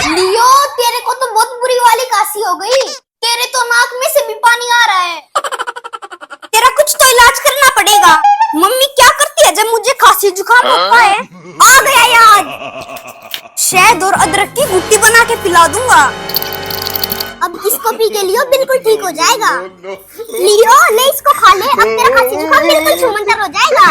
लियो, तेरे को तो बहुत बुरी वाली खांसी हो गई। तेरे तो नाक में से भी पानी आ रहा है। तेरा कुछ तो इलाज करना पड़ेगा। मम्मी क्या करती है जब मुझे खांसी जुकाम होता है? आ गया याद। शहद और अदरक की घुट्टी बना के पिला दूंगा। अब इसको पी के लियो, बिल्कुल ठीक हो जाएगा। लियो, ले इसको खा ले, अब तेरा खांसी जुकाम बिल्कुल छूमंतर हो जाएगा।